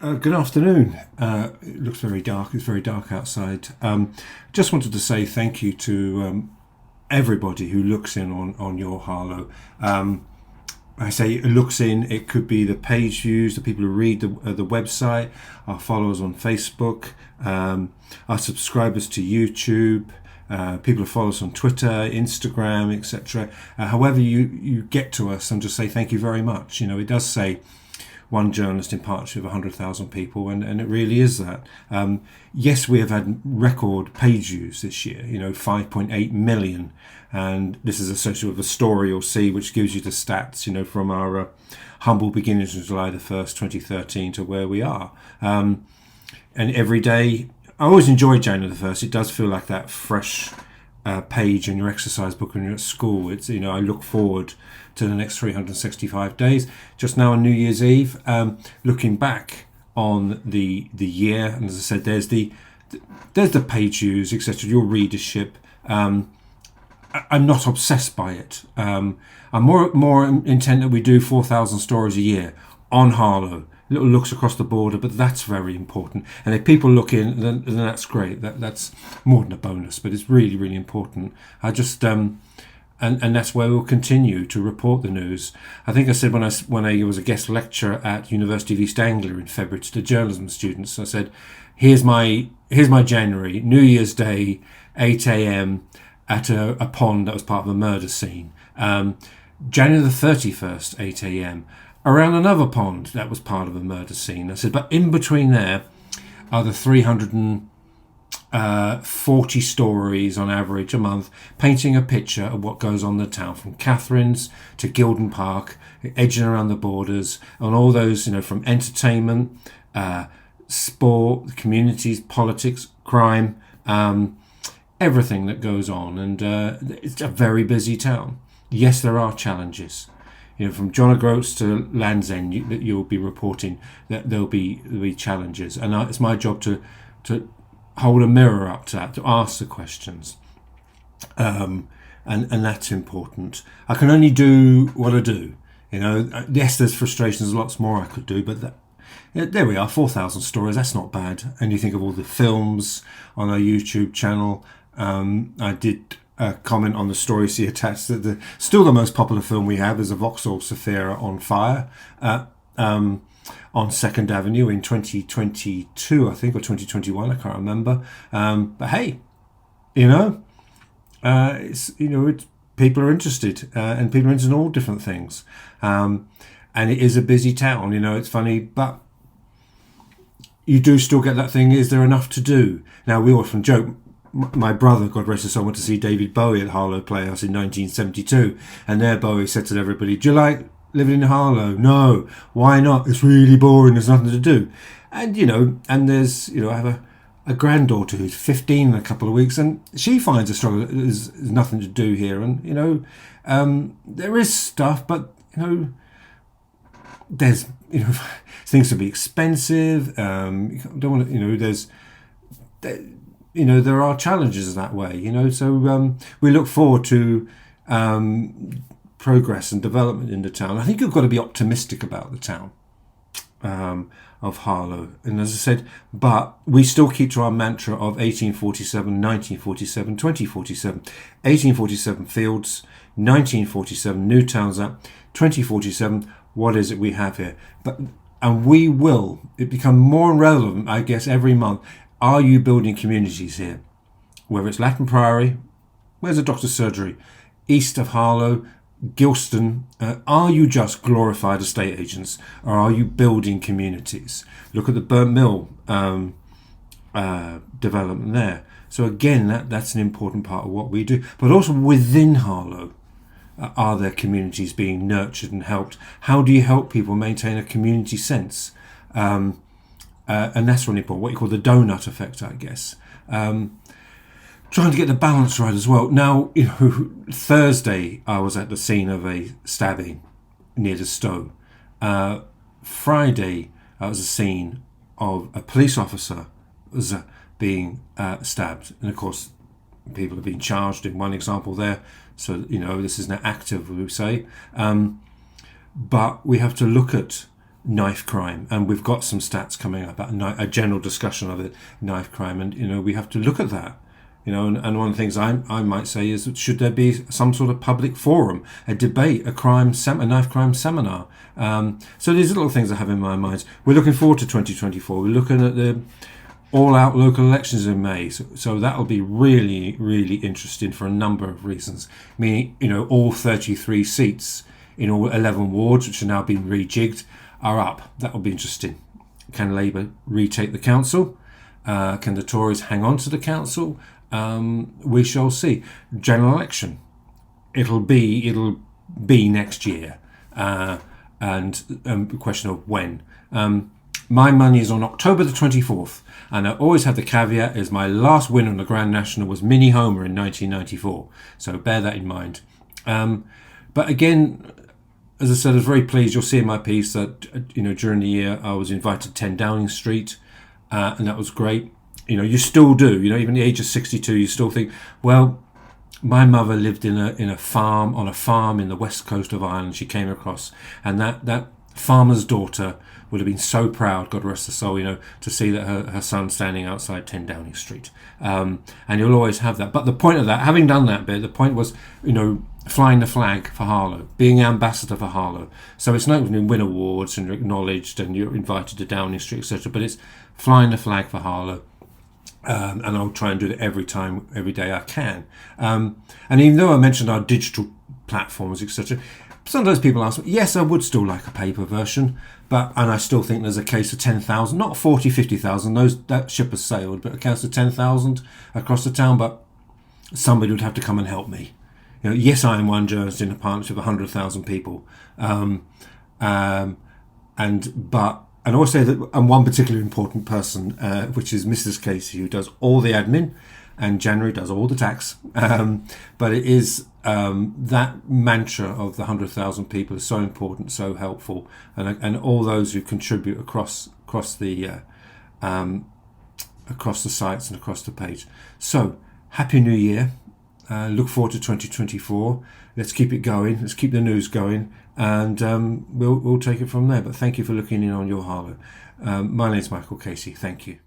Good afternoon. It looks very dark. It's very dark outside. Just wanted to say thank you to everybody who looks in on your Harlow. I say looks in, it could be the page views, the people who read the website, our followers on Facebook, our subscribers to YouTube, people who follow us on Twitter, Instagram, etc. However you get to us, and just say thank you very much. You know, it does say one journalist in partnership with 100,000 people, and it really is that. Yes, we have had record page views this year, 5.8 million, and this is associated with a story you'll see which gives you the stats, from our humble beginnings on July the 1st, 2013 to where we are. And every day, I always enjoy January the 1st. It does feel like that fresh page in your exercise book when you're at school. It's I look forward to the next 365 days. Just now on New Year's Eve, looking back on the year, and as I said, there's the page views, etc. Your readership. I'm not obsessed by it. I'm more intent that we do 4,000 stories a year on Harlow. Little looks across the border, but that's very important. And if people look in, then that's great. That's more than a bonus, but it's really, really important. I just and that's where we'll continue to report the news. I think I said when I was a guest lecturer at University of East Anglia in February to the journalism students, I said, here's my January, New Year's Day, 8 a.m. at a pond that was part of a murder scene. January the 31st, 8 a.m. around another pond that was part of a murder scene. I said, but in between there are the 340 stories on average a month, painting a picture of what goes on in the town, from Catherine's to Gilden Park, edging around the borders, and all those, from entertainment, sport, communities, politics, crime, everything that goes on. And it's a very busy town. Yes, there are challenges. From John O'Groats to Land's End, you'll be reporting that there'll be challenges, and it's my job to hold a mirror up to that, to ask the questions, and that's important. I can only do what I do. Yes, there's frustrations, lots more I could do, but there we are, 4,000 stories. That's not bad. And you think of all the films on our YouTube channel. I did comment on the story see attached that still the most popular film we have is a Vauxhall Zafira on fire on 2nd Avenue in 2022, I think, or 2021, I can't remember. But hey, it's people are interested, and people are interested in all different things. And it is a busy town. It's funny, but you do still get that thing, is there enough to do? Now, we often joke, my brother, God rest his soul, went to see David Bowie at Harlow Playhouse in 1972, and there Bowie said to everybody, do you like living in Harlow? No. Why not? It's really boring, there's nothing to do. And and there's I have a granddaughter who's 15 in a couple of weeks, and she finds a struggle. There's nothing to do here, and there is stuff, but there's things to be expensive. You don't want to there are challenges that way, so we look forward to progress and development in the town. I think you've got to be optimistic about the town of Harlow. And as I said, but we still keep to our mantra of 1847, 1947, 2047. 1847 Fields, 1947 New Towns Act, 2047, what is it we have here? And we will, it become more relevant, I guess, every month. Are you building communities here? Whether it's Latin Priory, where's a doctor's surgery? East of Harlow, Gilston, are you just glorified estate agents, or are you building communities? Look at the Burnt Mill development there. So again, that's an important part of what we do. But also within Harlow, are there communities being nurtured and helped? How do you help people maintain a community sense? And that's really important, what you call the donut effect, I guess. Trying to get the balance right as well. Now, Thursday I was at the scene of a stabbing near the Stowe. Friday I was a scene of a police officer was being stabbed, and of course people have been charged in one example there. So this is now active, we would say. But we have to look at knife crime, and we've got some stats coming up about a general discussion of it, knife crime, and we have to look at that. And one of the things I might say is, should there be some sort of public forum, a debate, a knife crime seminar? So these little things I have in my mind. We're looking forward to 2024. We're looking at the all-out local elections in May, so that'll be really, really interesting for a number of reasons. Meaning, all 33 seats in all 11 wards, which are now being rejigged, are up. That'll be interesting. Can Labour retake the council? Can the Tories hang on to the council? We shall see. General election, it'll be next year, and the question of when. My money is on October the 24th, and I always have the caveat is my last win on the Grand National was Mini Homer in 1994, so bear that in mind. But again, as I said, I was very pleased. You'll see in my piece that during the year I was invited to 10 Downing Street, and that was great. You still do. Even at the age of 62, you still think, well, my mother lived on a farm in the west coast of Ireland. She came across, and that farmer's daughter would have been so proud, God rest her soul, to see that her son standing outside 10 Downing Street. And you'll always have that. But the point of that, having done that bit, the point was, flying the flag for Harlow, being ambassador for Harlow. So it's not only win awards and you're acknowledged and you're invited to Downing Street, etc., but it's flying the flag for Harlow. And I'll try and do it every day I can. And even though I mentioned our digital platforms, etc., sometimes people ask me, yes, I would still like a paper version, and I still think there's a case of 10,000, not 40, 50,000, that ship has sailed, but a case of 10,000 across the town, but somebody would have to come and help me. Yes, I am one journalist in a partnership of 100,000 people. And I always say that I'm one particularly important person, which is Mrs. Casey, who does all the admin, and January does all the tax. But it is that mantra of the 100,000 people is so important, so helpful, and all those who contribute across the sites and across the page. So, Happy New Year. Look forward to 2024. Let's keep it going. Let's keep the news going, and we'll take it from there. But thank you for looking in on your Harlow. My name's Michael Casey. Thank you.